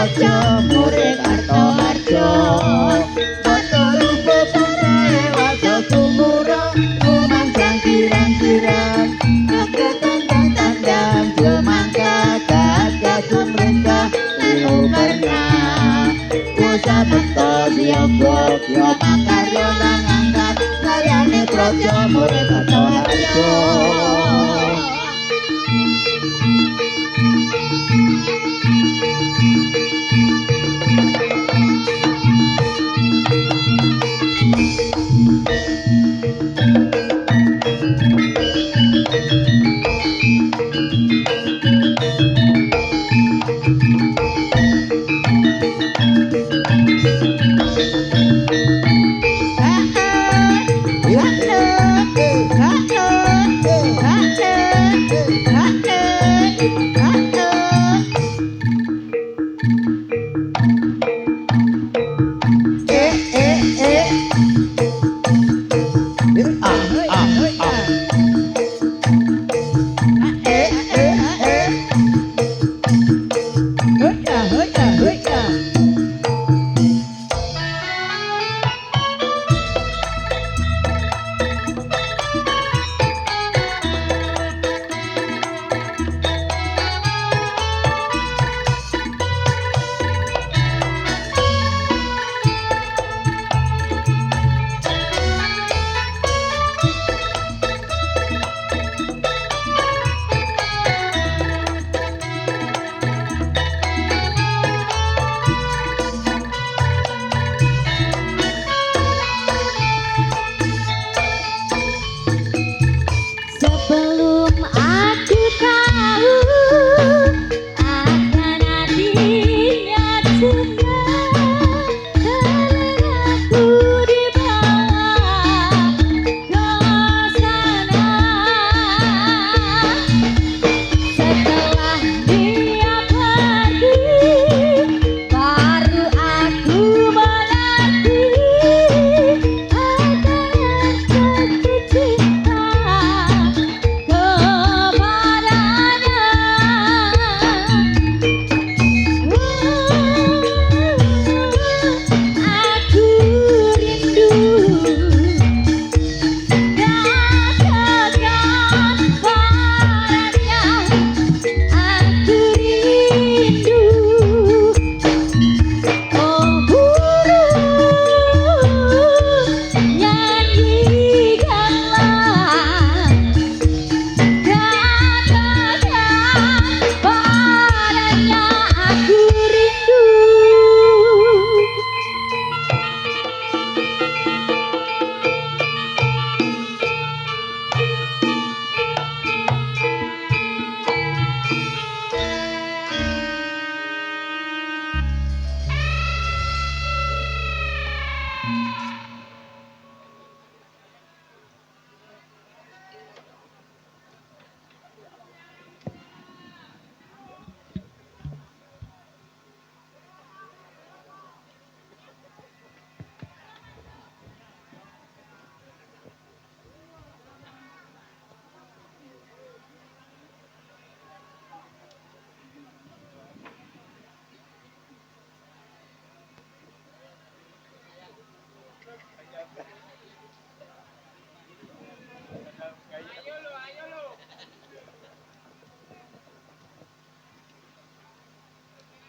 Projo murid Karto Harjo Foto rupo panae wajo kumuro Kumanjang kirang-kirang Tandang jumangka Gagah mereka Ubarna Usa beto diogok Yo makaryo nang angkat Karyane Projo murid Karto Harjo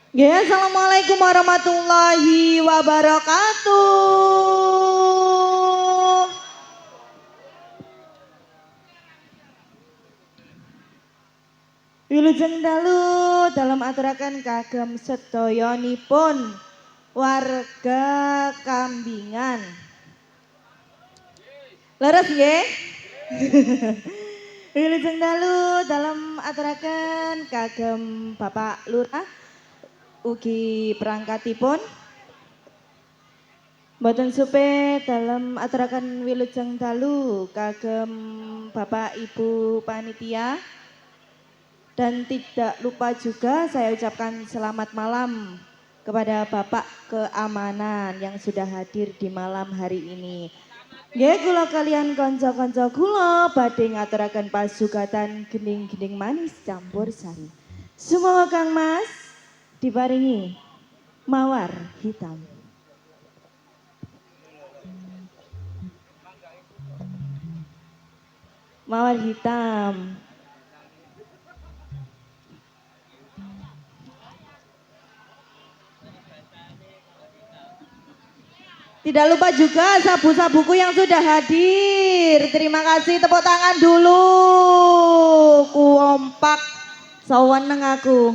Ya, assalamualaikum warahmatullahi wabarakatuh. Wilujeng dalu dalam aturaken kagem sedayonipun warga Kambingan. Leres nggih? Wilujeng dalu dalam aturaken kagem Bapak Lurah ugi perangkatipun mboten supe dalam aturaken wilujeng dalu kagem Bapak Ibu panitia dan tidak lupa juga saya ucapkan selamat malam kepada Bapak Keamanan yang sudah hadir di malam hari ini. Nggih kula kalian kanca-kanca kula badhe ngaturaken pasugatan gening-gening manis campur sari. Sumoga Kang Mas diparingi Mawar Hitam. Mawar Hitam. Tidak lupa juga sabu-sabuku yang sudah hadir. Terima kasih, tepuk tangan dulu. Kuompak sawan nang aku.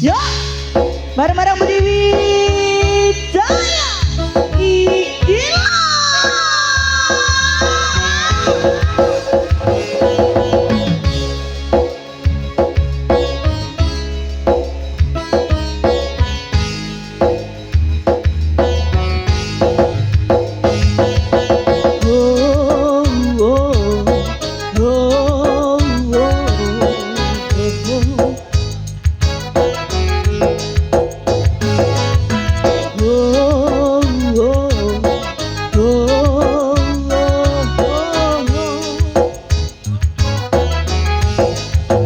Ya, bareng-bareng Budi Wijaya. Gila.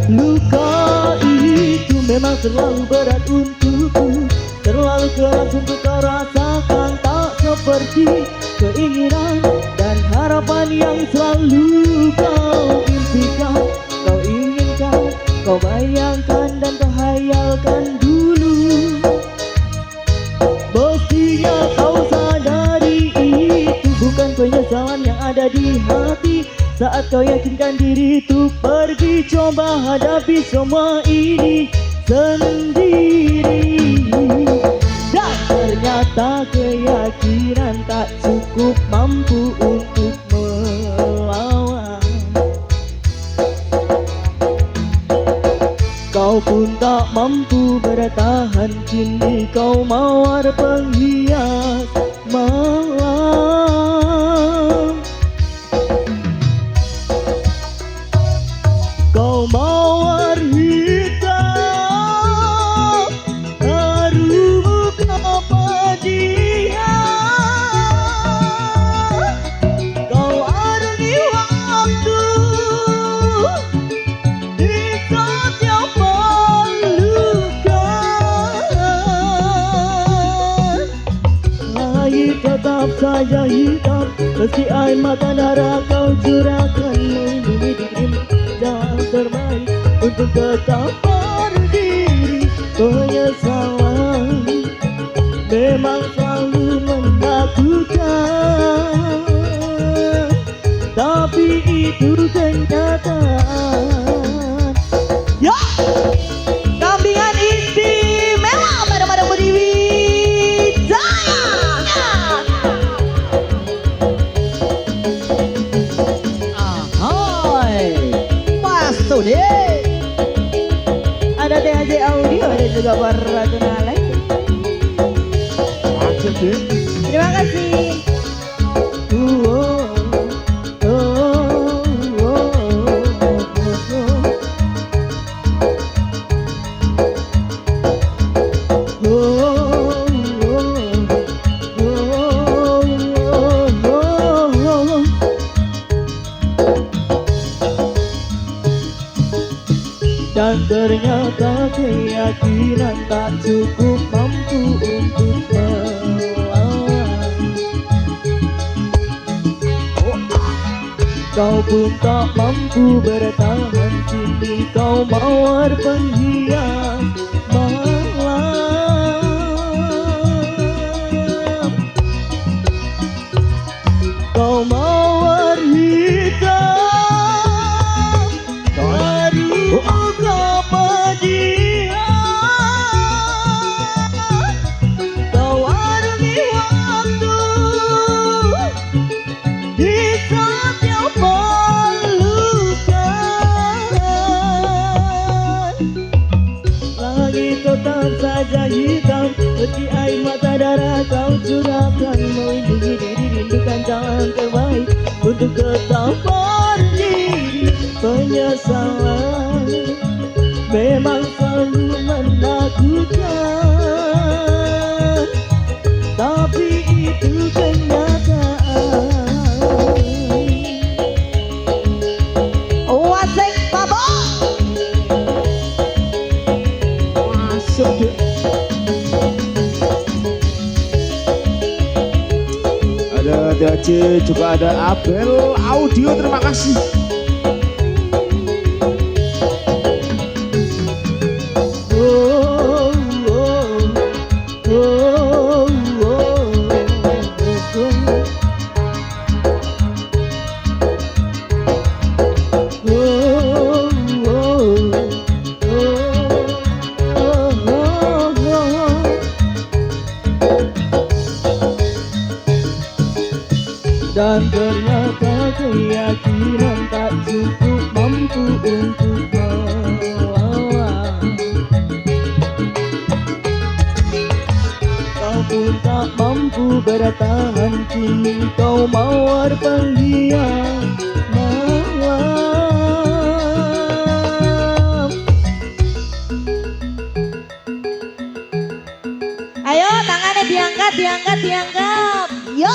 Luka itu memang terlalu berat untukku, terlalu keras untuk kau rasakan. Tak seperti keinginan dan harapan yang selalu kau impikan, kau inginkan, kau bayangkan dan kau hayalkan dulu. Mestinya kau sadari itu bukan penyesalan yang ada di hati. Saat kau yakinkan diri untuk pergi, coba hadapi semua ini sendiri. Dan ternyata keyakinan tak cukup mampu untuk melawan. Kau pun tak mampu bertahan, kini kau mawar penghias malam. Kau mawar hitam, harum kepedihan. Kau arungi waktu di setiap pelukan. Langit tetap saja hitam, meski air mata darah kau curahkan. Melindungi dirimu yang terbaik untuk tetap berdiri. Penyesalan memang selalu menakutkan, tapi itu kenyataan. Ya, kambingan istimewa pada Budi Wijaya. Ada THJ Audio dan juga Waratuna. Terima kasih. Dan ternyata keyakinan tak cukup mampu untuk melawan. Kau pun tak mampu bertahan, kini kau mawar penghias malam. Kau mawar hitam, harum kepedihan. Kau arungi waktu di setiap pelukan. Langit tetap saja hitam, meski air mata darah kau curahkan. Melindungi diri, rindukan jalan terbaik untuk tetap berdiri. Penyesalan memang selalu menakutkan, tapi itu kenyataan. Wasek Babo masuk Ada DAC, juga ada Abel Audio, terima kasih. Dan ternyata keyakinan tak cukup mampu untuk melawan. Kau pun tak mampu bertahan, kini kau mawar penghianat malam. Ayo tangannya diangkat, diangkat, diangkat. Yo.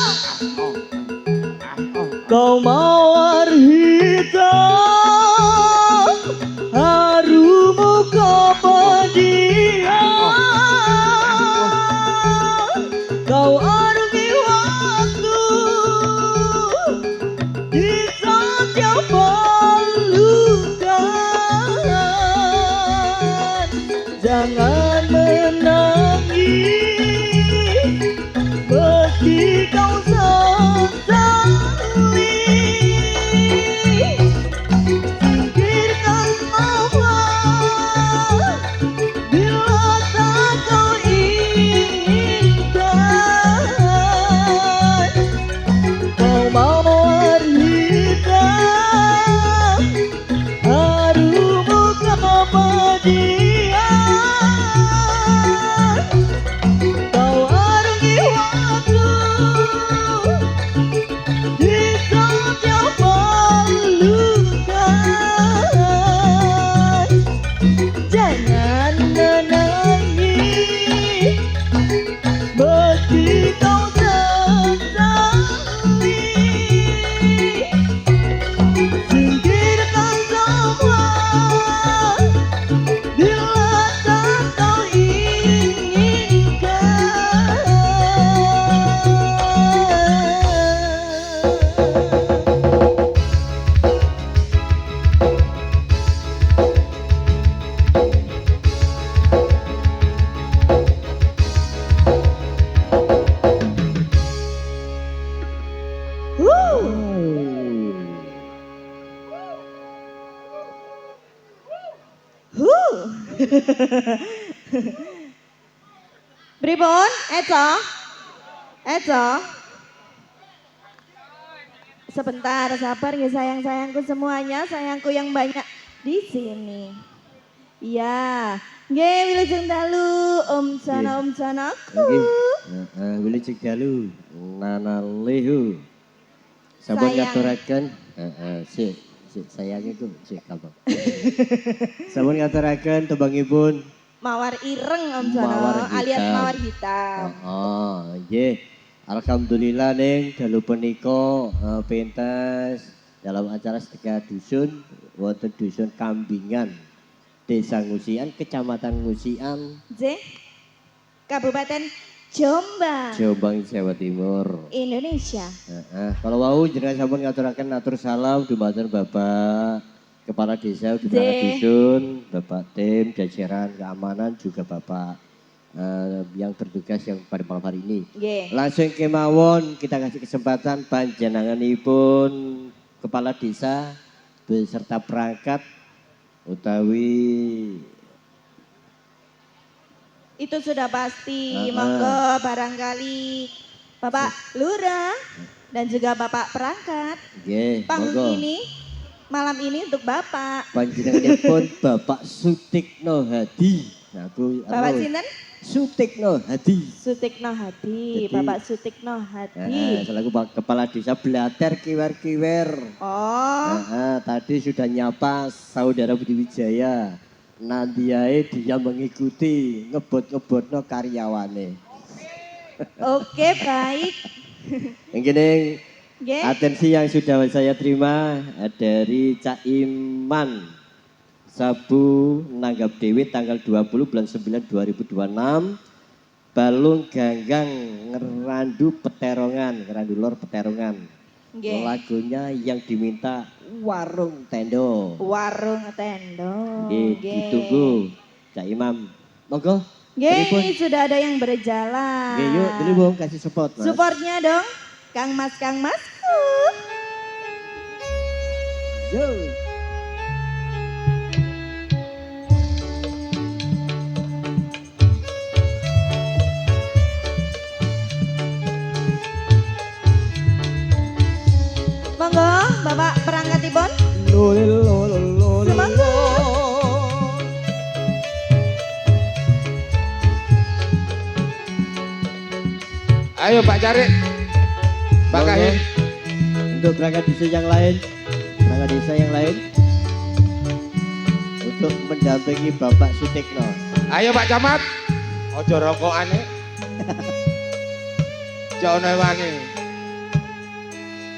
Kau mawar hitam, harumu kepedihan. Kau arungi waktu di setiap pelukan. Jangan menangis meski kau sesali. Singkirkan semua bila tak kau inginkan. Kau mawar hitam, harumu kepedihan. Kau arungi waktu di setiap pelukan. Jangan menangis meski kau sesali. Singkirkan semua bila tak kau inginkan. Pripun? Eco? Eco? Sebentar, sabar ya sayang-sayangku semuanya, sayangku yang banyak di sini. Iya, nggih wilujeng dalu, Om Sana-Omsanaku. Wilujeng dalu, Nana Lehu. Sampun Sayang. ngaturaken, sik sayangiku sik apa. Sampun ngaturaken tembangipun Mawar ireng Om Sana, Mawar hitam. alias mawar hitam. Nggih. Alhamdulillah ning dalu punika pentas dalam acara sedekah dusun wonten dusun Kambingan, Desa Ngusian, Kecamatan Ngusian, J. Kabupaten Jombang, Jombang, Jawa Timur. Indonesia. Kalau wau jenengan sampun ngaturaken atur salam dumateng Bapak Kepala Desa, Kepala Dusun, Bapak Tim, jajaran keamanan, juga Bapak yang bertugas yang pada malam hari ini. Nggih. Langsung kemawon kita kasih kesempatan panjenenganipun Kepala Desa beserta perangkat utawi Itu sudah pasti, monggo barangkali Bapak Lurah dan juga Bapak Perangkat. nggih, Panggung monggo. ini, malam ini untuk Bapak. Panjenenganipun Bapak Sutikno Hadi. Nah, Bapak sinten? Sutikno Hadi. Sutikno Hadi, Jadi- Bapak Sutikno Hadi. Selaku Kepala Desa Blater Kiwer-Kiwer. Oh, Tadi sudah nyapa saudara Budi Wijaya. Nantiae dia mengikuti ngebot-ngebotno karyawane. oke baik. Yang Nggih. atensi yang sudah saya terima dari Cak Iman Sabu nanggap dewi tanggal 20 bulan 9 2026. Balung Ganggang Ngerandu Peterongan, Ngerandu Lor Peterongan. Nggih. Lagunya yang diminta Warung Tendo. Warung Tendo. Nggih, ditunggu Cak Imam. Monggo. Nggih, Pripun? ini sudah ada yang berjalan. Nggih, yuk dulu Bung kasih support, Mas. Supportnya dong, Kang Mas, Kang Mas. Yo. Monggo, Bapak perangkatipun. Lolo. Semangga. Ayo Pak Cari. Pak Monggo. Kahim. Untuk perangkat desa yang lain, perangkat desa yang lain untuk mendampingi Bapak Sutikno. Ayo Pak Camat. Ojo rokokane. Jono wangi.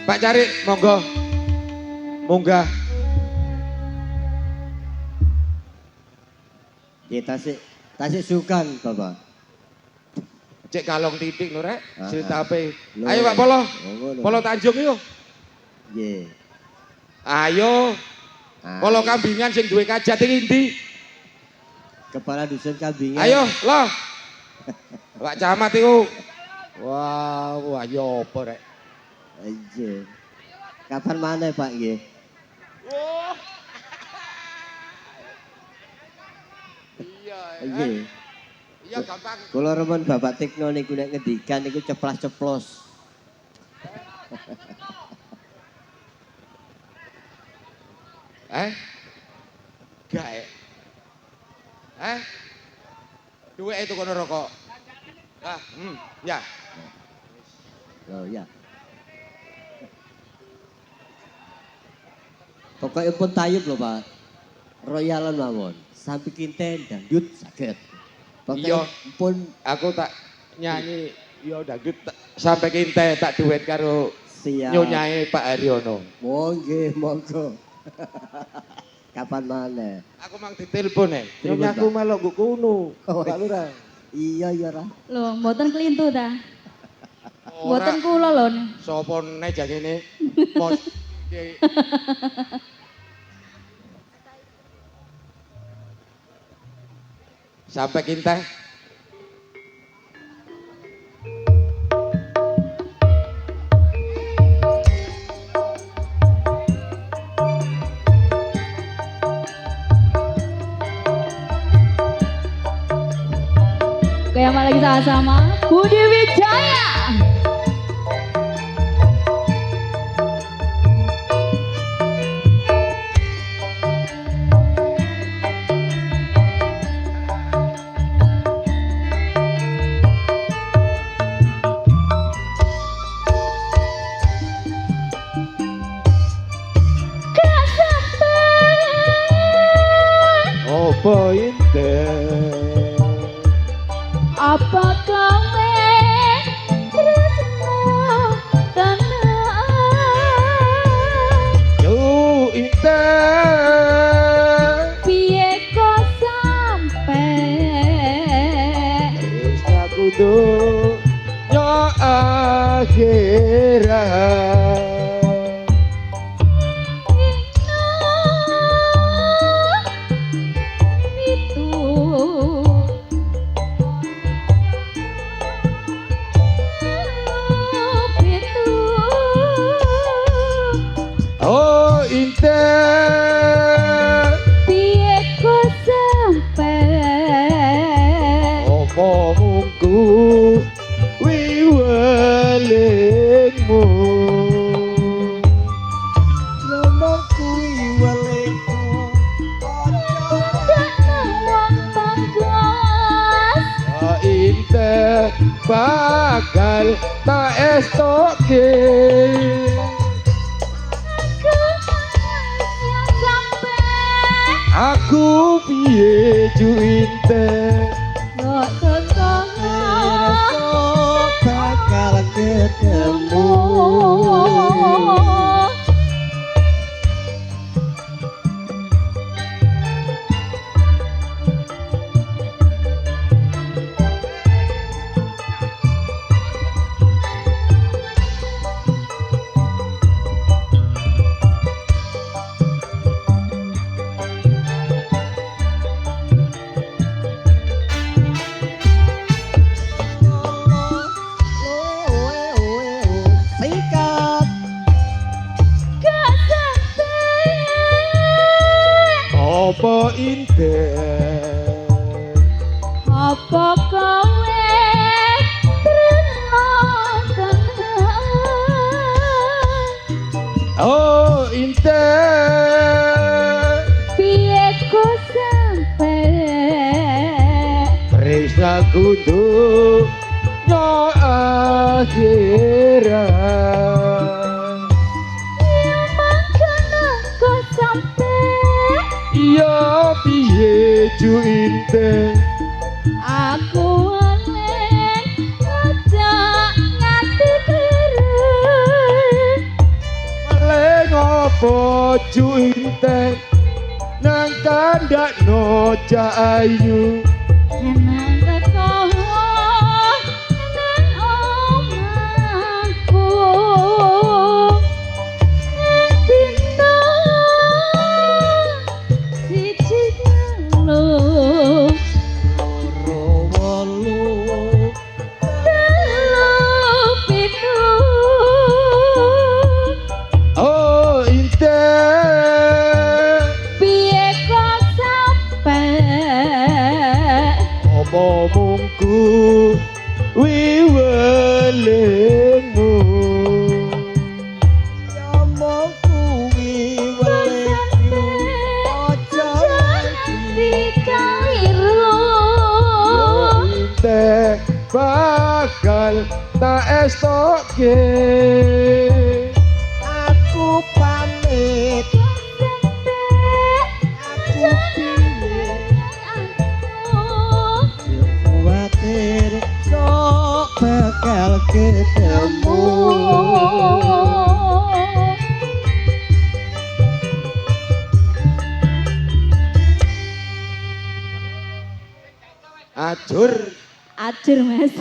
Pak Cari, monggo. Munggah. Kita tasik sukan Bapak. Cek kalong titik lho rek. Ah, Cerita apa? Lho. Ayo Pak Polo. Monggo lho. Polo Tanjung yuk. Nggih. Ayo. Ah, Polo kambingan sing duwe kajat iki endi? Kepala dusun kambingan. Ayo, loh. Pak Camat iku. Wah, yo apa rek? Anjir. Kapan mana Pak nggih? Iya, Nggih. iya gampang. Kula remen Bapak Tikno niku nek ngendikan niku ceplas-ceplos. Gae. Duwe itu kono rokok. Ya. Oh ya. Pokoknya pun tayub loh Pak. Royalan mawon. Sampai kinten dangdut saged. Iya. Pokoknya pun Aku tak nyanyi yo dangdut sampai kinte tak duet karo siap. nyonyae Pak Haryono. Monggo. Kapan mana? Aku mang ditelepon Telepon, Nyonya aku Pak. melok nggo kono. Oh, Pak Lurah. Iya Ra. Loh, mboten kelintu ta? Ora Mboten kula lho. sapa ne jangene. Mos. Sampai kinte. Kayak lagi sama-sama Budi Wijaya. Apa indah? Apa kawe tresno tenang? Yo indah. Piye kok sampe Wis aku tuh yo akhirat. Oh indah. Piye kok sampe Apa mungku wiwalingmu. Nomor kuwi waleko. wong tanggas Ya indah bakal tak estoke. sampe Aku piye ju indah. kok tetep Bakal ketemu. apa kowe trena tenan Oh inten piye kok sampe Tresna kudu no akhirat yang mangkana kok sampe Ya piye ju inten aku aneh ngajak nganti keren Paling apa ju inten Nang kandak no ayu Enang teko nang omahku dina siji telu telu pitu Oh inten piye kok sampe Omongku wiwelingmu Omongku wiwelingmu Ojo dikaliru Inte bakal tak estoke Aku pamit Aku pilih Khawatir sok bakal ketemu Ajur Ajur mas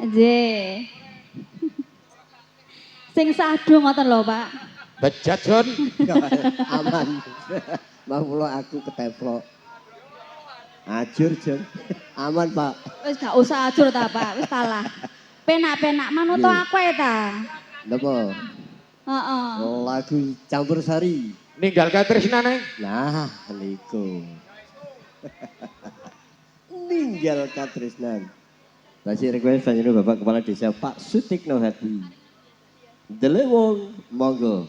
J sing sadu ngoten lho Pak bejat Jon Aman. Mau aku keteplok. Ajur Jon. Aman Pak. wis gak usah ajur ta Pak wis salah penak-penak manut aku ya ta Napa? heeh Lagu campur sari. Ninggalkan tresnane Nah, niku. Ninggal katresnan. Masih request panjenengan Bapak Kepala Desa Pak Sutikno Hadi. Delewong, monggo.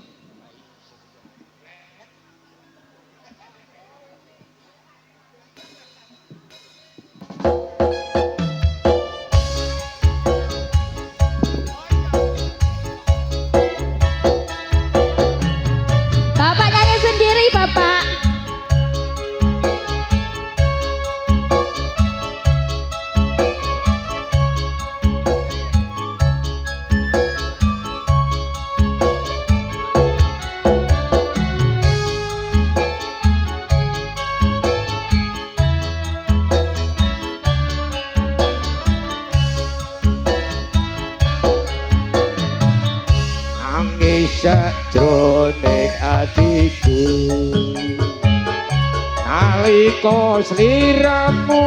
Bapak nyanyi sendiri Bapak Nangis sajroning atiku Nalika sliramu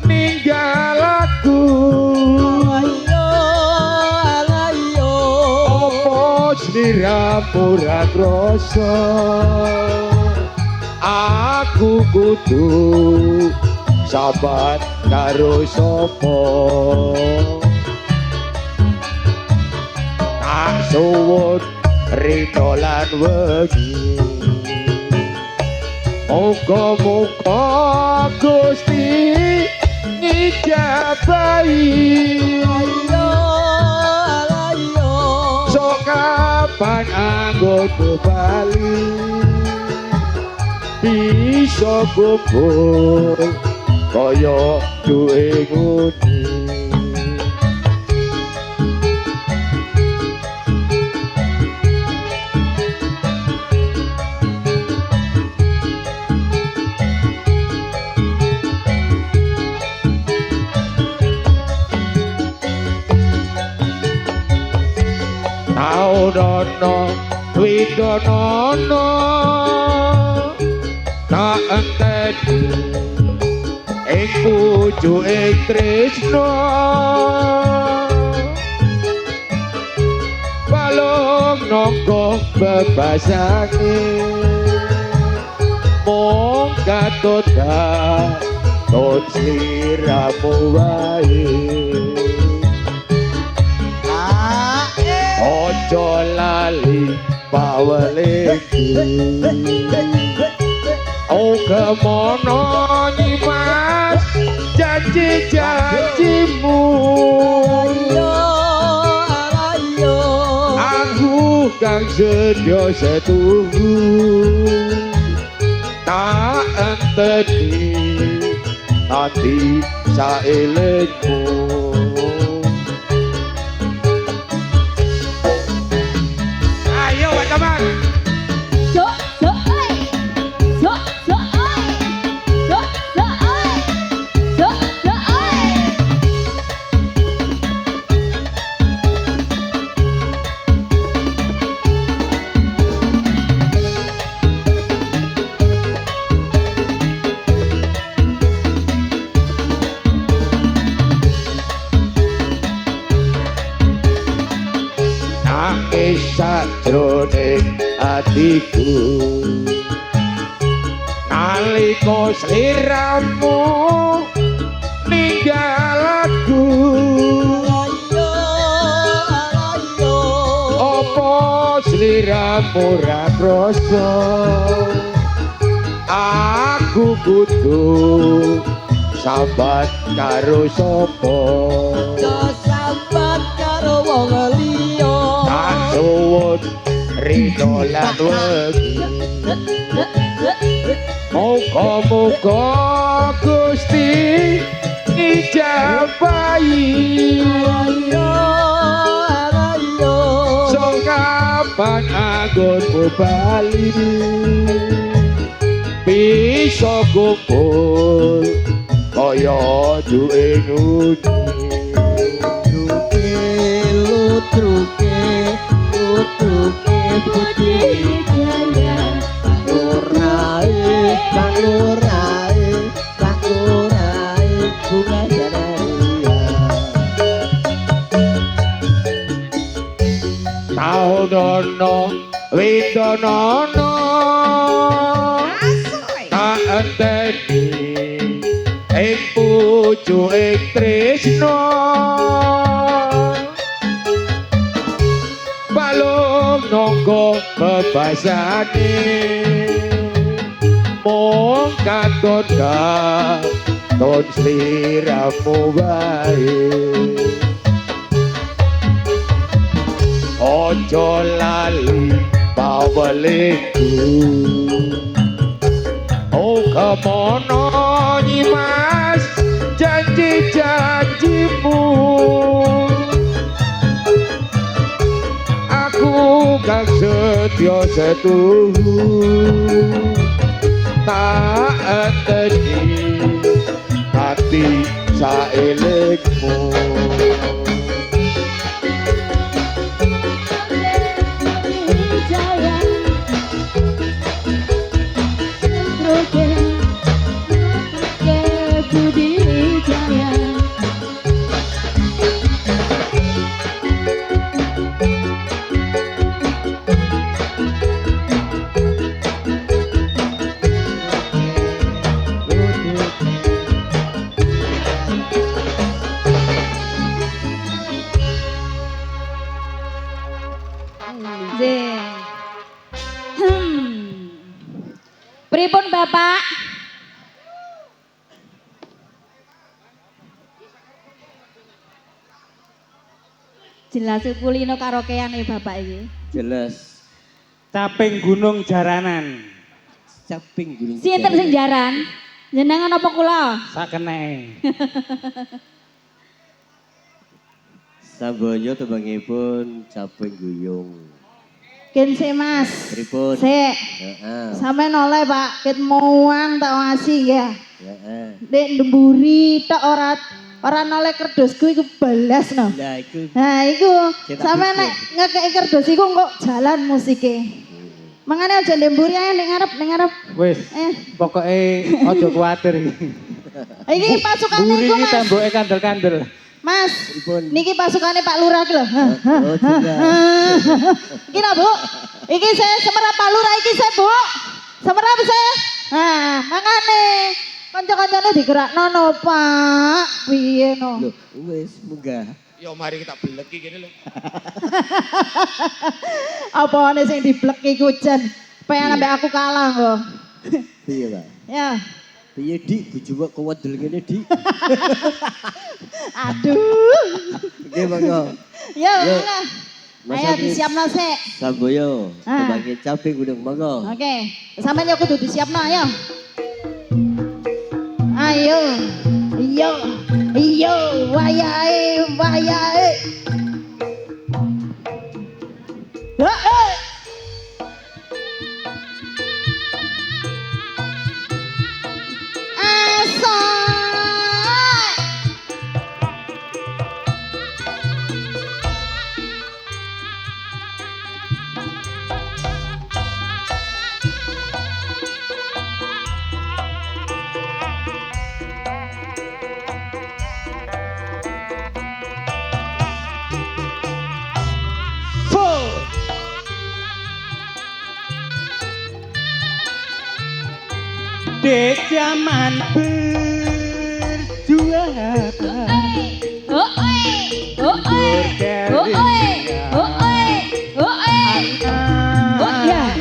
ninggal aku Apa sliramu ra krasa Aku kudu sabar karo sapa suwun rito lan wengi muga-muga Gusti ngijabahi sok kapan anggoku bali bisa kumpul kaya duwe nguni Naudono widonono tak enteni ing pucuking tresna balung nangka bebasake mung katut katut sliramu wae ojo lali bawaleki oh kemono nyimas janji-janjimu aku kang sedya setunggu tak enteni nanti saelengmu ayo teman Sok sok oi. Sok sok oi. Sok sok oi. Sok sok oi. nangis sajroning atiku nalika sliramu ninggal aku apa sliramu ra krasa aku kudu sambat karo sapa tak suwun rino lan wegi muga-muga Gusti ngijabahi sok kapan anggonmu bali bisa kumpul kaya duwe ngudi Budi jaya. Taudono widonono tak enteni ing pucuking tresna balung nangga bebasane mung katut katut sliramu wae ojo lali bawaleku oh kemono nyimas janji-janjimu aku kang setya setunggu tak enteni hati saelekmu Pripun Bapak? Jelas kulino karaokean Bapak iki. Jelas. Caping gunung jaranan. Caping gunung. Sinten sing jaran? Jenengan apa kula? Sakeneke. Saboyo tembangipun caping guyung. Ken sik Mas. Pripun? Sik. Heeh. Sampeyan oleh Pak, ket muang tak ngasih nggih. Heeh. Dek ndemburi tok ora noleh kerdosku iku balas no. Lah iku Nah iku Cetak sampeyan buku. nek ngekeki kerdos iku kok jalan musike. Mangane aja ndemburi ae ning ngarep. Wis, pokoke aja kuwatir iki. Iki pasukane Mburi iku iki Mas. temboke kandel-kandel. Mas, Pripun? niki pasukane Pak Lurah iki lho. Oh, tidak. Iki lho, Bu. Iki saya semerap palura iki saya Bu. Semerap saya. Nah, makane kanca-kancane digerakno no Pak. Piye no? Loh, wis munggah. Yo mari kita beleki gini lho. Apane sing dibleki ku jan. Pengen ambek aku kalah kok. Piye, Pak? Ya. Piye Dik, bojomu kok wedel ngene Dik? Aduh. Oke, monggo. Ya, Yo. mangga. Mas Ayo Adri. disiapno sik. Samboyo, Ah. sebagai cabe gunung monggo. Oke, sampeyan yo kudu disiapno ayo. Ayo. Iyo. Iyo, wayahe, wayahe. Hei. Asal. Di zaman berjuang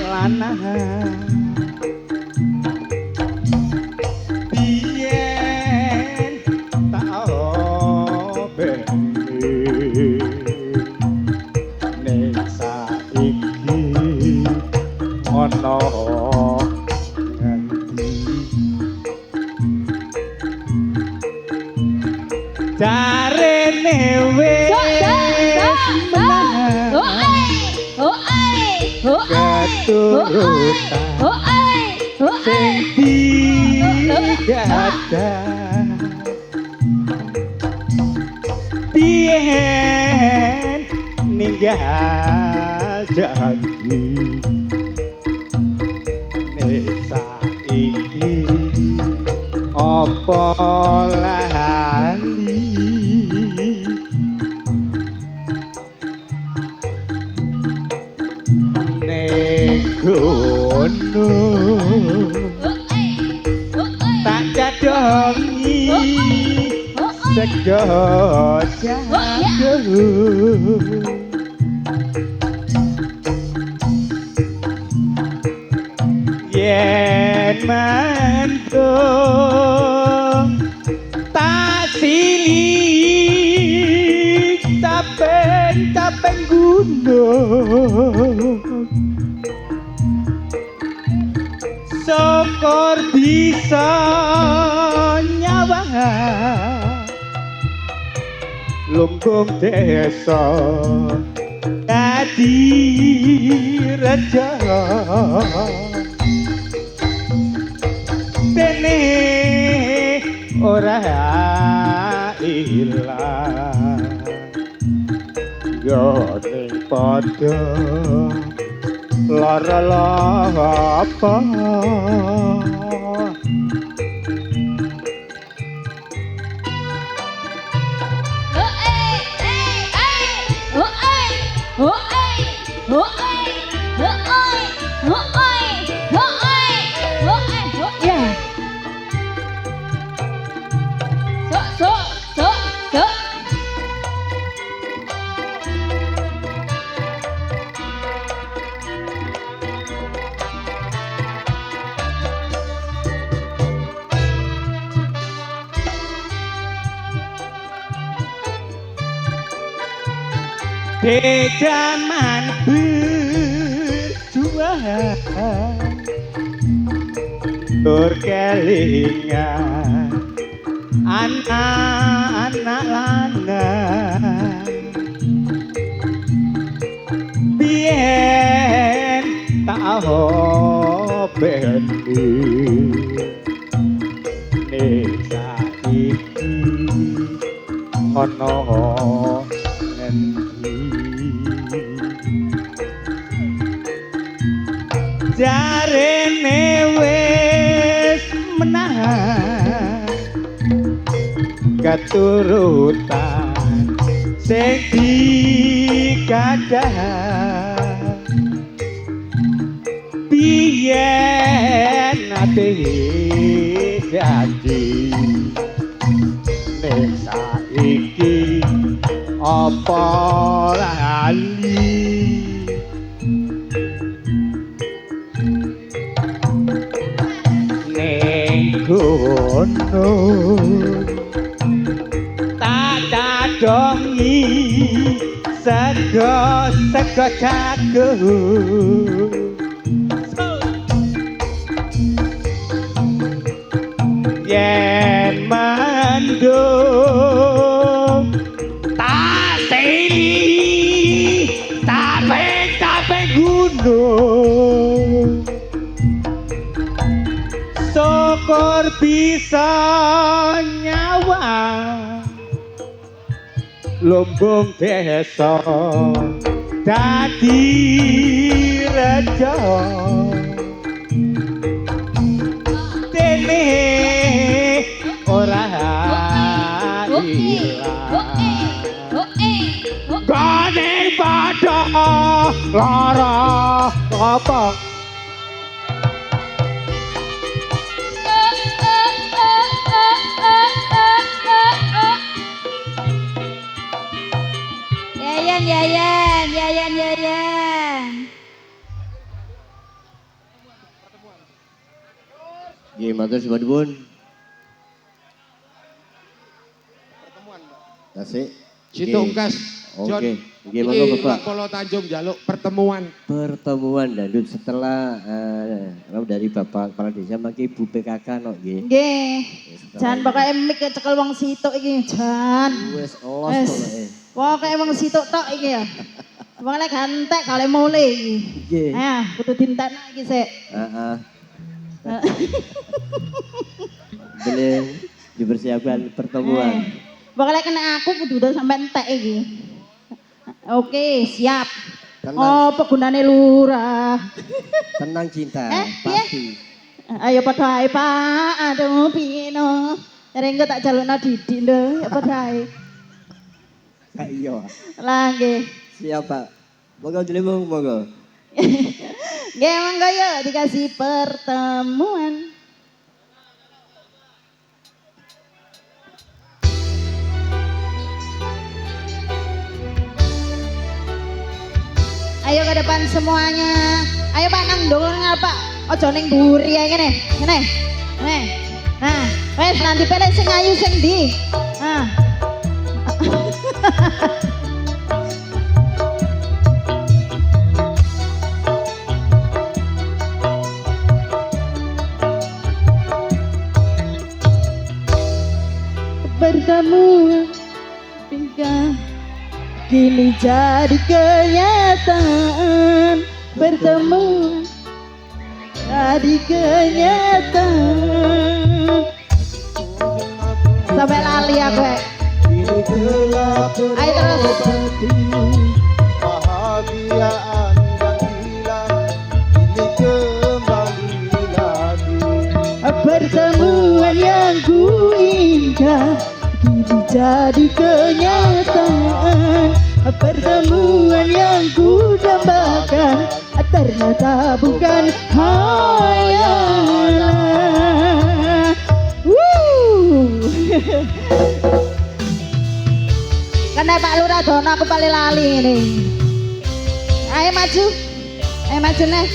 lanang biyen tak obeni nek saiki ana jarene wis keturutan sing digada biyen ninggal janji nek saiki apa lali negono tak jadongi sego jadu yen mantung tak silik tapeng gunung syukur bisa nyawa lumbung desa dadi reja dene ora ilang yo ning padha lara apa di zaman berjuang berkelingan anak-anak lanang biyen tak obeni nek saiki ana jarene wis menang keturutan sing digadah biyen ate janji nek saiki apa lali ning kono tak dadongi sego jagung yen mandung tak teli tape gunung syukur bisa nyawa lumbung desa dadi reja dene ora ilang gane padha lara apa Yayan. Nggih, matur suwun. Tasik. Citungkas John. Oke. Nggih, monggo Bapak. Polo Tanjung jaluk pertemuan. Pertemuan dandut setelah dari Bapak Kepala Desa mangke Ibu PKK no nggih. Nggih. Jan pokoke mik cekel wong situk iki, Jan. Wis los pokoke. Pokoke wong situk tok iki ya. Wong lek gantek kale mule iki. Nggih. Ayo, kudu dintekno iki sik. Heeh. Boleh dipersiapkan pertemuan. Pokoknya kena aku kudu sampai entek iki. Oke, siap. Tenang. Oh, pegunane lurah. Tenang cinta, Piye? pasti. Ayo padha ae, Pak. Aduh, piye no. Renggo tak jalukno Didi ndo, ya padha ae. Iya. Lah nggih. Siap, Pak. Monggo jlemung, monggo. Nggih, monggo yuk dikasih pertemuan. Ayo ke depan semuanya. Ayo Pak nang ndonga Pak. Aja ning mburi ae ngene. Ngene. Nah, wes nanti pilih sing ayu sing ndi. Nah. Bertemu hingga kini jadi kenyataan, bertemu jadi kenyataan. Sampai lali aku. Ayo terus. Kebahagiaan yang hilang ini kembali lagi. Pertemuan yang ku inginkan kini jadi kenyataan. Pertemuan yang ku dambakan ternyata bukan hayalan. Karena Pak Lurah dono aku paling lali ini. Ayo maju nih.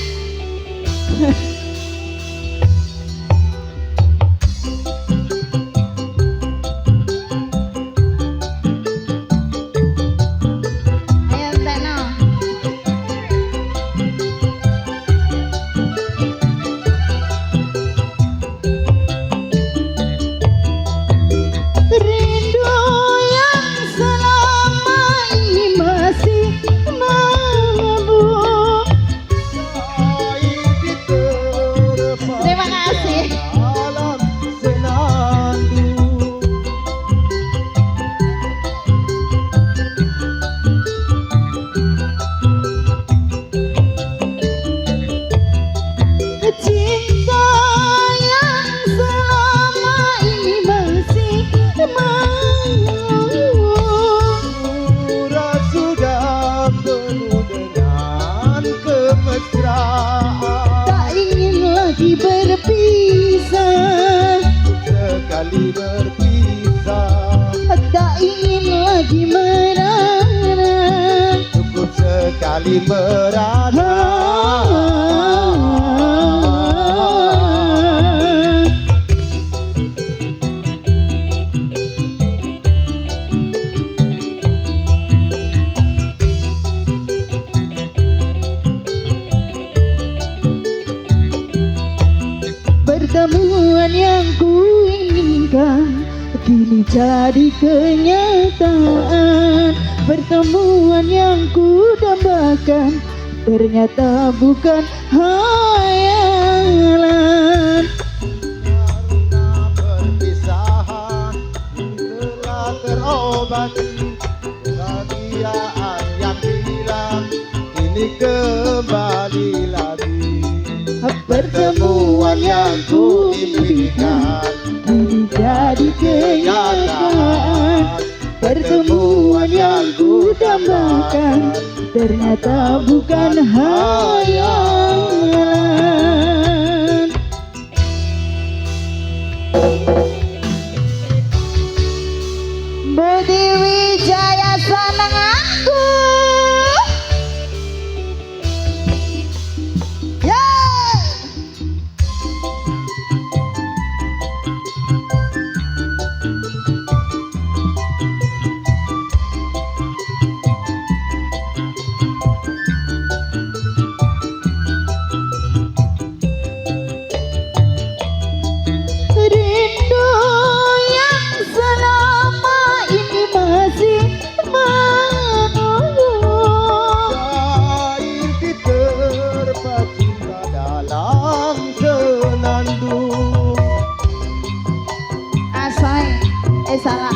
Tak lagi berpisah, sekali berpisah, tak ingin lagi merana. cukup sekali merana. Pertemuan yang kuinginkan kini jadi kenyataan. Pertemuan yang kudambakan ternyata bukan hayalan. Karena perpisahan telah terobati, kebahagiaan yang hilang ini kembali lagi. Pertemuan yang kuimpikan Kini jadi kenyataan. Pertemuan yang kudambakan ternyata bukan hayalan. Budi Wijaya seneng aku. Yeah. Rindu yang selama ini masih menunggu. air diterpa cinta dalam senandung. Asai. Salah.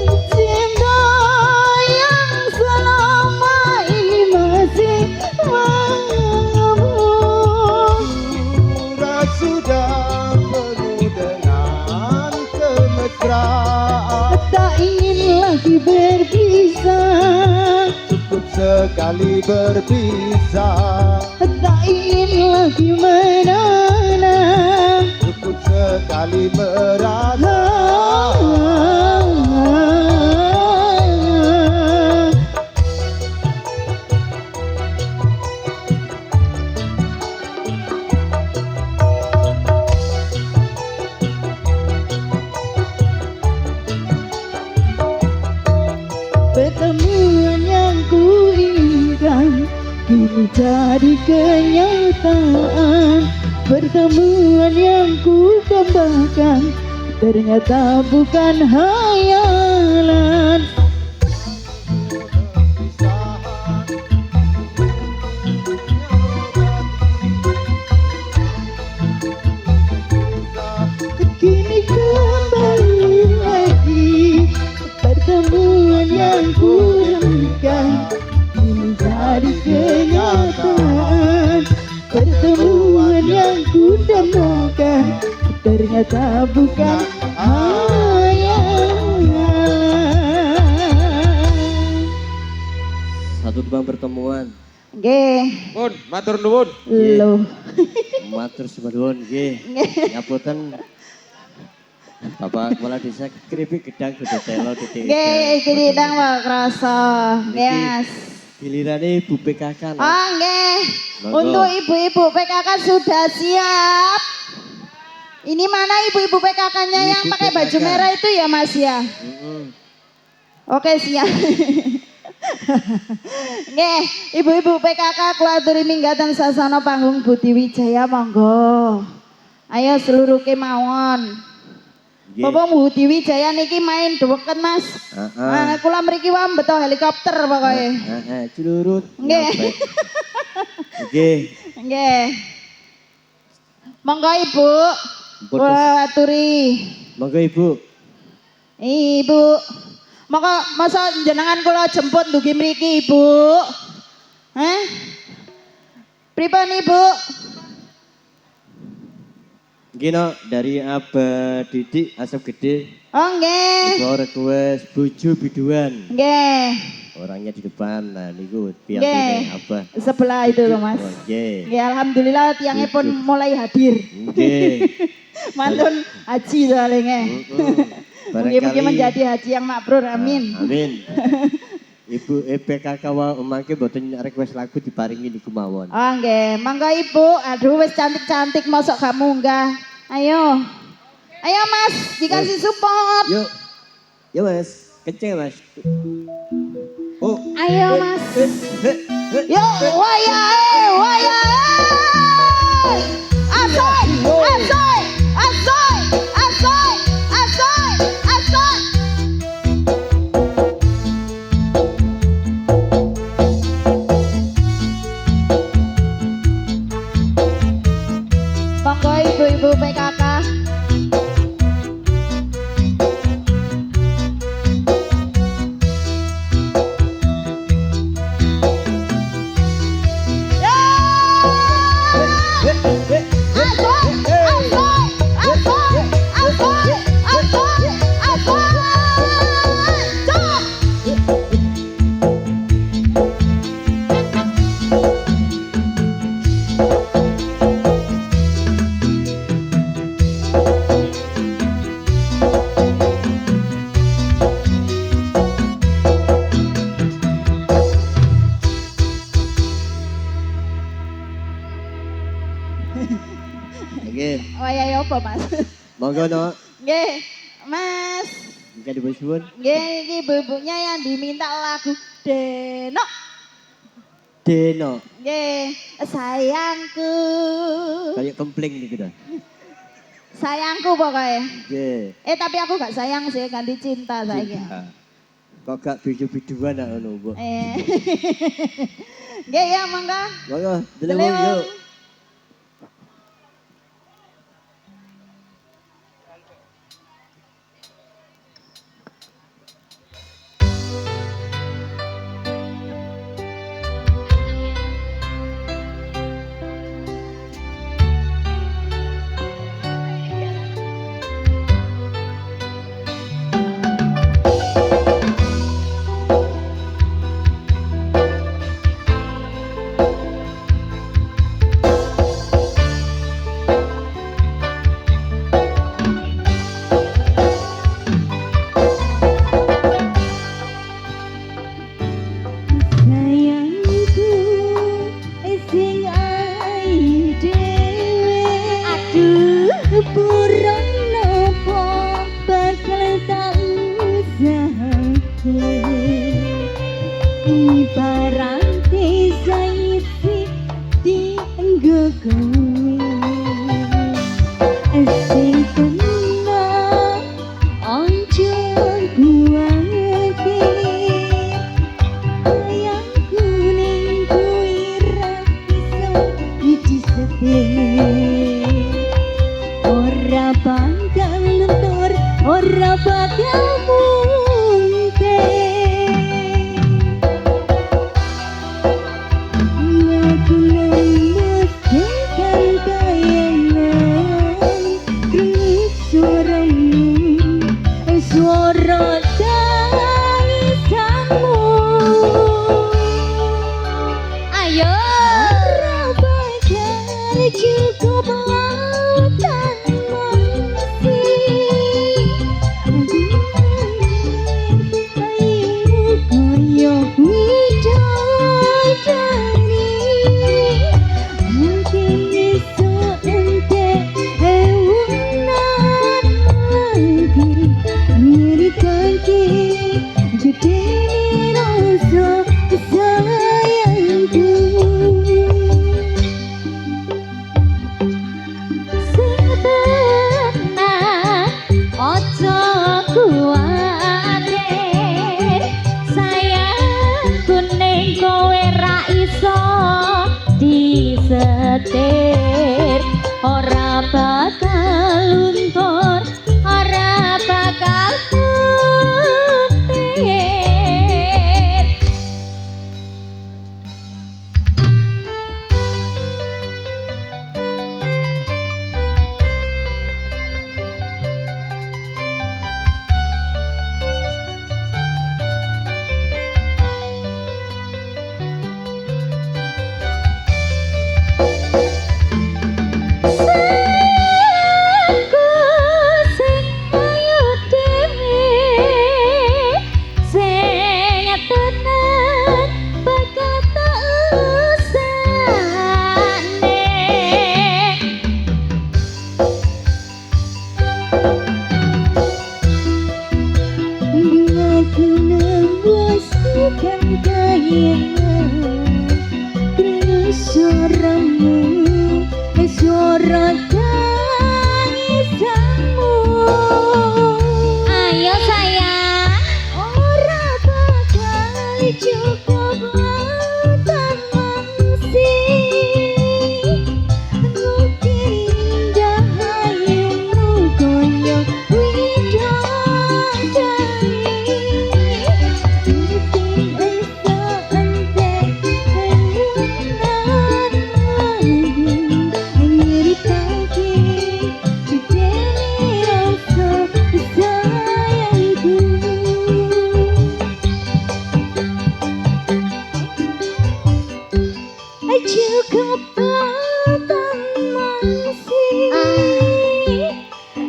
Cinta yang selama ini masih menunggu. Sudah penuh dengan kemesraan, Tak ingin lagi berpisah, cukup sekali berpisah, tak ingin lagi menana. cukup sekali merana. Pertemuan yang kuinginkan kini jadi kenyataan. Pertemuan yang kudambakan ternyata bukan hayalan. Kini kembali lagi pertemuan yang kuinginkan kini jadi kenyataan. Pertemuan yang kudambakan ternyata bukan hayalan. Satu tembang pertemuan. Nggih, Pun, matur nuwun. lho. Matur suwun nggih. Ngapunten Bapak Kepala Desa keripik gedang kudu telo titik. Nggih, iki ndang wae krasa. Nggih, Mas. Gilirane Ibu PKK. Oh, nggih. Monggo. Untuk ibu-ibu PKK sudah siap. Ini mana ibu-ibu PKK-nya yang Ibu pakai baju PKK. merah itu ya, Mas ya? Oke, siap. Nggih, ibu-ibu PKK kula aturi minggatan sasana panggung Budi Wijaya monggo. Ayo seluruh kemawon. Nggih. Bapak Budi Wijaya niki main dhuweket Mas. Heeh. Nah, kula mriki wae beto helikopter pokoke. Heeh, curut. Nggih. Nyampe. Nggih. Nggih. Monggo Ibu. Mpun, Kula aturi. Monggo Ibu. Ibu. Monggo masa jenengan kula jemput ndugi mriki Ibu. Heh? Pripun Ibu? Gino dari Abah Didik Asap Gede. Oh nggih. Ibu request bojo biduan. Nggih. Orangnya di depan. Nah niku Nggih. piantune Abah. Sebelah itu loh Mas. Oh, nggih. Nggih, alhamdulillah tiangnya pun mulai hadir. Nggih. Mantun haji soalnya. Mungkin menjadi haji yang mabrur, amin. Amin. Ibu PKK mangke mboten request lagu diparingi niku mawon. Oh nggih, mangga Ibu. Aduh wis cantik-cantik mosok gak munggah. Ayo. Ayo Mas, dikasih support. Yuk. Ya Mas, kenceng Mas. Oh. Ayo Mas. Yo, wayahe, asoy, asoy, asoy, asoy, asoy, asoy. Monggo ibu-ibu PKK. Nggih. Wayahe apa Mas? Monggo no. Nggih, Mas. Mungkin dipun suwun. Nggih, iki ibu-ibunya yang diminta lagu Denok. Deno. Nggih, sayangku. Kayak kempling niku dah. Sayangku pokoknya. Nggih. Tapi aku gak sayang sih, ganti cinta saiki. Kok gak bidu-biduan nak ngono, Bu. Nggih ya, mangga. Monggo, delewung yuk. Sayangku sing ayu dhewe aduh buron nopo bakal tak usahake ibarate saiki dienggo kowe sing kena ojo buangke sayang kuning kuira iso disetir ora bakal lentur ora bakal mungkin aku lembut tekan kayangan terus suara tangisanmu ayo ora bakal cukup lautan manusia Krungu suaramu, suara tangisanmu. Ayo sayang, ora bakal cukup lautan mangsih. Mungkin indah hayumu koyo widodari. Mungkin esa entek halunan lagu nyeritake gedene rasa sayangku. Cukup lautan mangsih.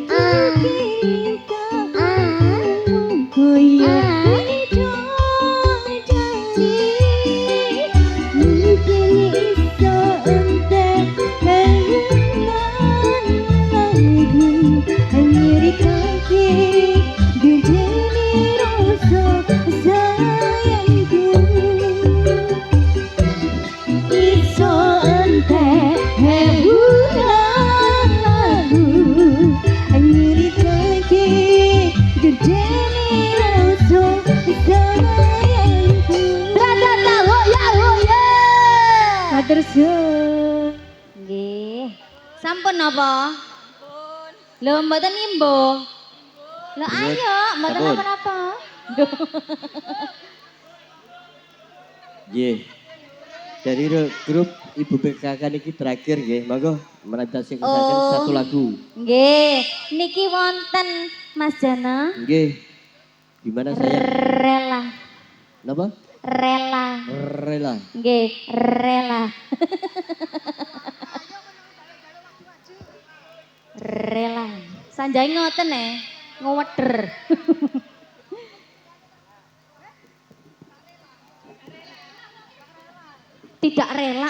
Mungkin kamu koyo widodari. Mungkin iso entek halunan lagu nyeritake gedene rasa sayangku. Iso entek halunan lagu nyeritake gedene rasa sayangku. Radada hoya hoya. Matur suwun. Nggih. Sampun napa? Sampun. Lho mboten nimbo. Lho ayo, mboten Sampun. napa-napa. Nggih. Dari grup Ibu PKK niki terakhir nggih, monggo menampilkan satu lagu. Nggih, niki wonten Mas Jana. Nggih. Gimana saya? Rela, Napa? rela. Rela. Nggih, rela. Rela. Sanjai ngoten ngeweder. Tidak rela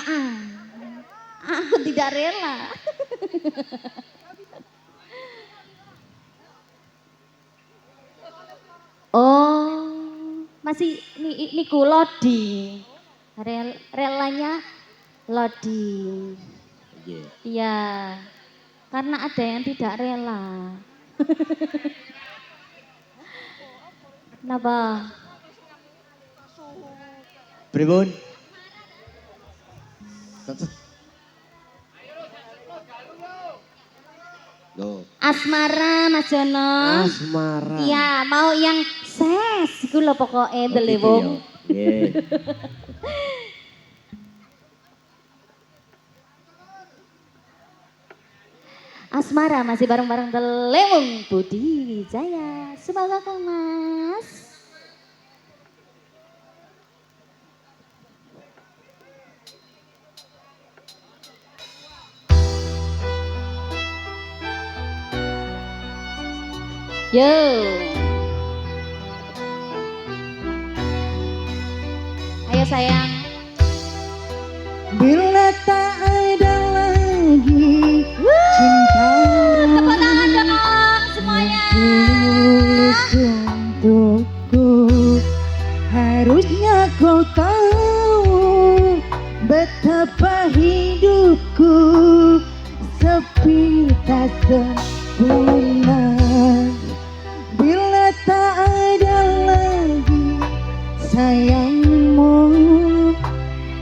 Aku tidak rela. Oh, masih niku Lodi. Relanya Lodi. Nggih. Iya. Karena ada yang tidak rela. Kenapa? Pripun? Loh, Asmara Mas Jono. asmara. Iya, mau yang ses iku lho pokoke Oh, ndele gitu wong. ya. Nggih. Asmara masih bareng-bareng Telewung Budi Wijaya. Semoga Kang Mas. Yo. Ayo sayang. Bila tak ada lagi cinta Tepuk tangan dong semuanya. tulus untukku, harusnya kau tahu betapa hidupku sepi tak sempurna. Bila tak ada lagi sayangmu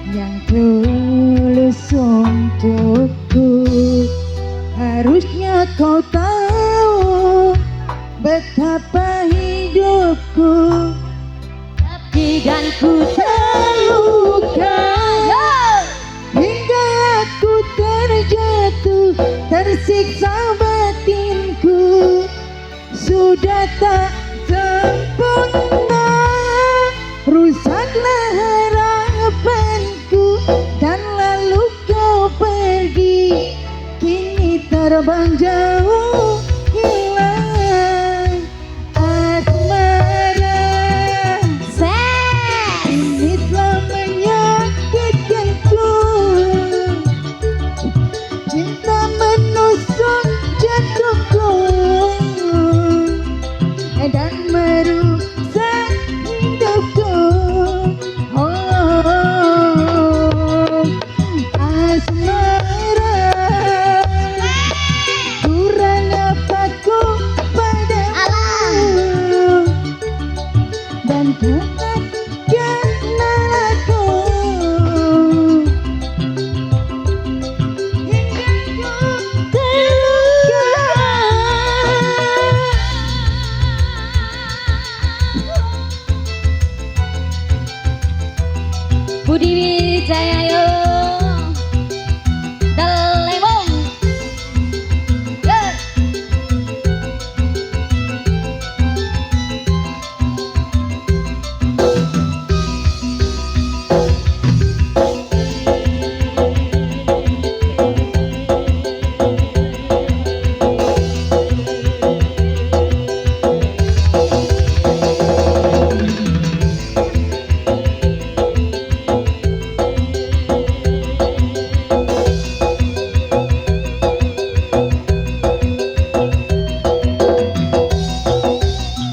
yang tulus untukku, harusnya kau tahu betapa hidupku Sepi dan ku terluka. hingga aku terjatuh, tersiksa batinku, sudah tak sempurna. Rusaklah harapanku dan lalu kau pergi, kini terbang jauh hilang asmara. Ses. Ini telah menyakitkanku, cinta menusuk jantungku dan merusak hidupku. Oh, Budi Wijaya yo Delewong yeah.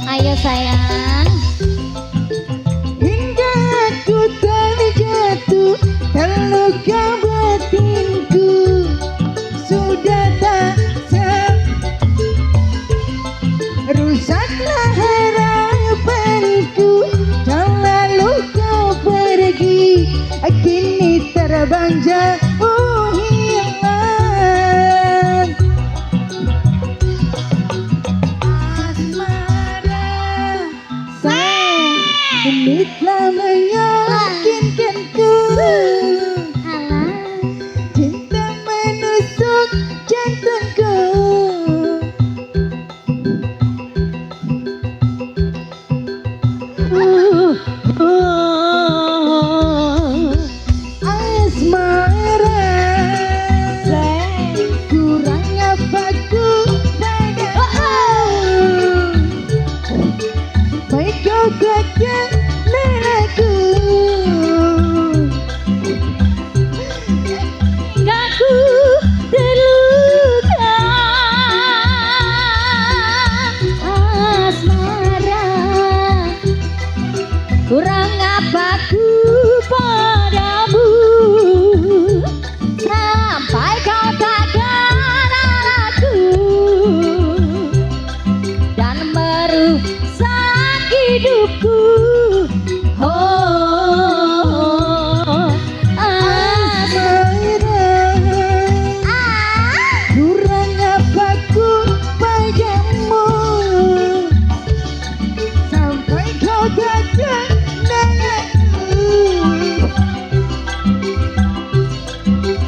Ayo sayang Hingga aku terjatuh terluka batinku sudah tak rusaklah harapanku dan lalu kau pergi kini terbang jauh hilang asmara sayang ini telah meyakinkanku cinta menusuk jantungku asmara kurang apaku padamu baik kau takkan lelaku Aku terluka asmara kurang apaku padamu sampai kau takkan aku dan merusak hidupku oh kurang apaku padamu sampai kau takkan lelaku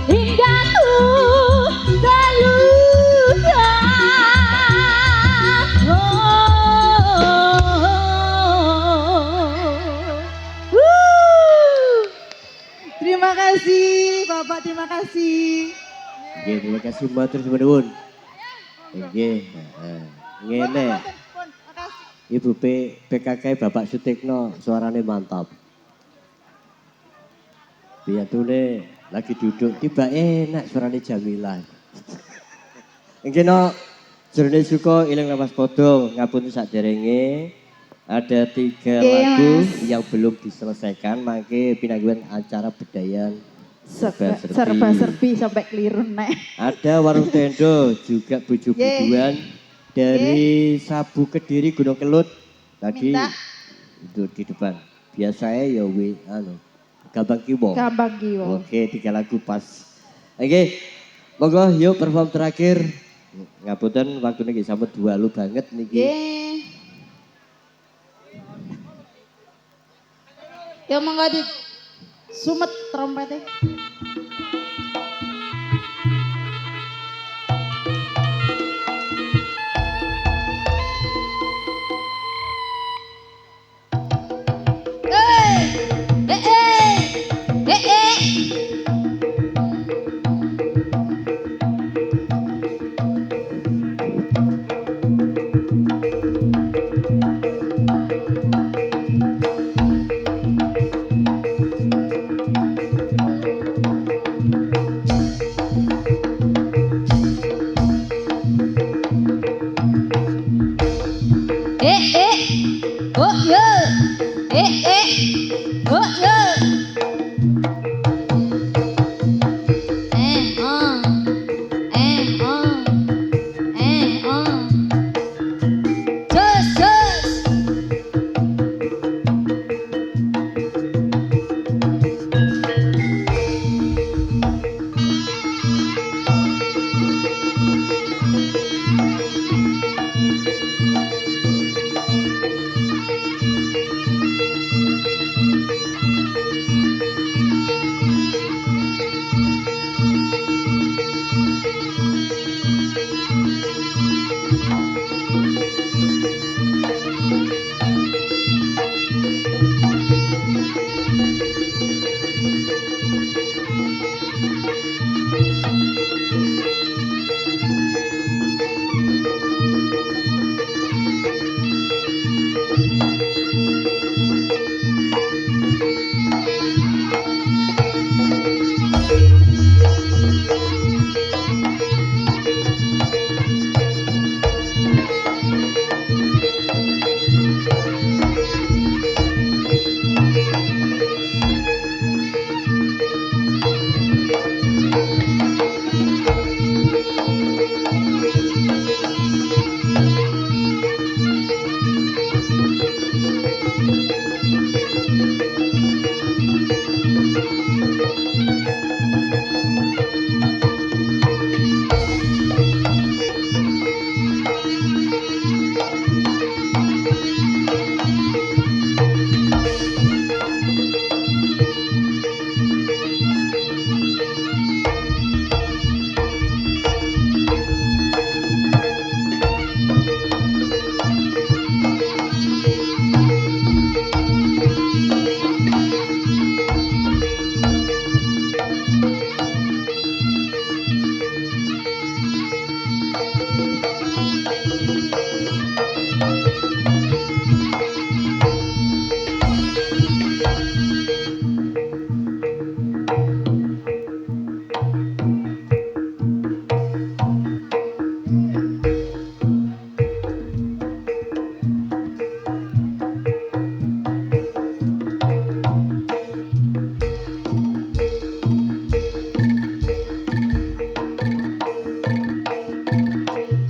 hingga ku terluka Terima kasih Bapak, terima kasih. Nggih, terima kasih matur nuwun. Nggih, ngene. Ibu PKK Bapak Sutikno suarane mantap. Biatune lagi duduk tiba enak suarane Jamila. Nggih no, jroning suka ilang lawas padha ngapunten saderenge. Ada 3 Oke, lagu Mas. yang belum diselesaikan, mangke pinanggihan acara bedayan Serba-serbi sampai keliru nek. Ada Warung Tendo juga buju-bujuan dari Sabu Kediri Gunung Kelut tadi Minta. itu di depan. Biasanya ya Gambang Kiwo. Gampang Giwo. Oke, 3 lagu pas. Oke, monggo yuk perform terakhir. Ngapunten waktu niki sampe 2 lu banget niki. Nggih. Ya monggo di sumet trompetnya.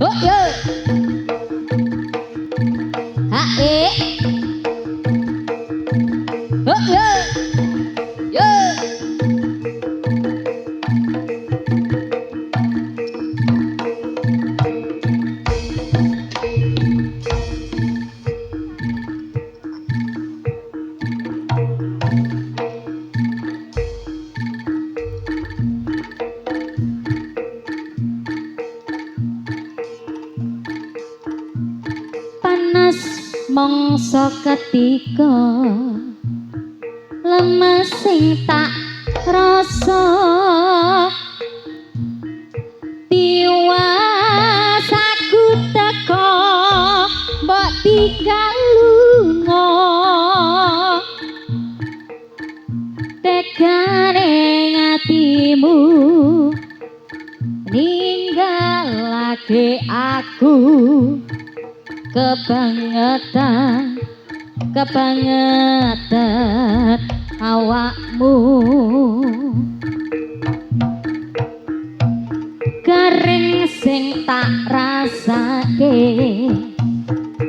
Oh yo. Ha eh. Oh yo. Yo. Panas mangsa ketika lemes sing tak rasa tiwas aku teka mbok tinggal lunga tekane atimu ninggalake aku kebangetan awakmu garing sing tak rasake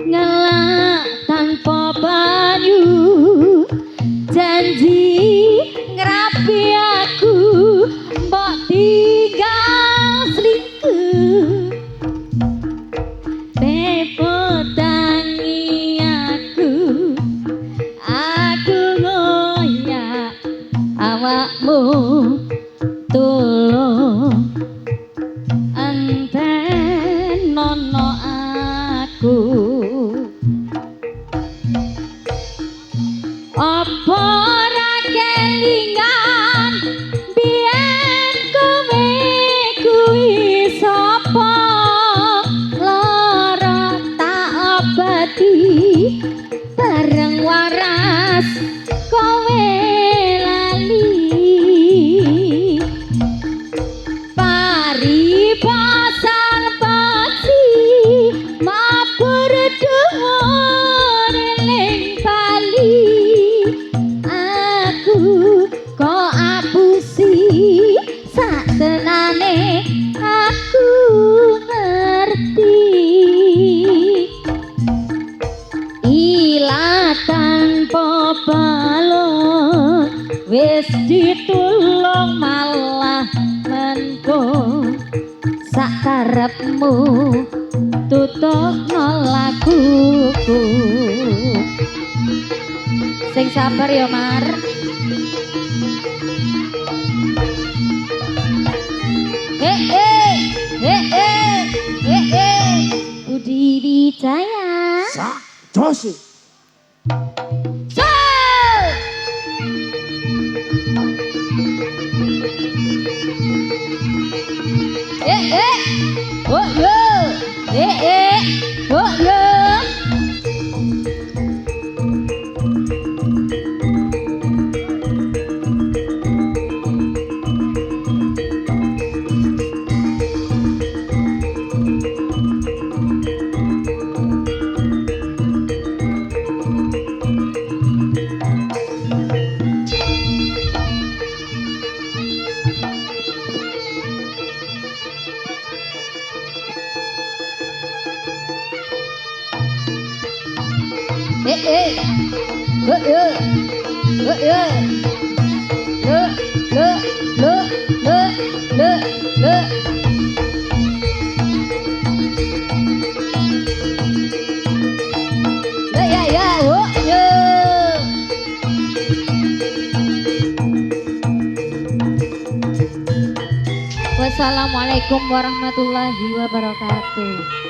ngelak tanpa banyu janji ngrapi aku mbok tinggal selingkuh tangi aku ngoyak awakmu tulung enten nono aku apa ora kelingan biyen kowe kuwi sapa bareng waras kowe lali paribasan pati mabur dhuwur ning Bali aku kok apusi saktenane aku ngerti tanpa balon wis ditulung malah menko sakarepmu tutupno laguku sing sabar ya Mar Budi Wijaya Sak Josi. So Wassalamualaikum warahmatullahi wabarakatuh.